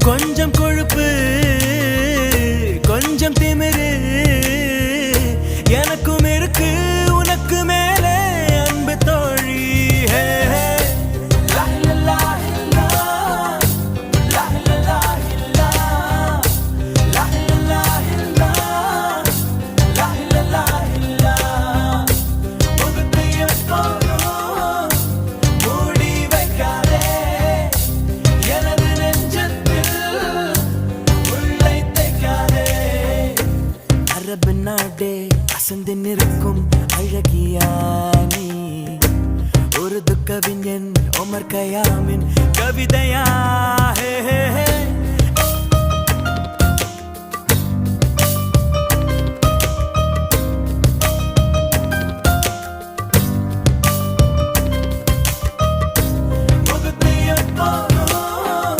கொஞ்சம் கொழுப்பு கொஞ்சம் திமிரு எனக்கும் இருக்கு உனக்கு மேலே அன்பு தோழி. நாடே அசந்து நிற்கும் அழகியானி ஒரு துக்கவிஞன் ஒமர் கயாமின் கவிதையா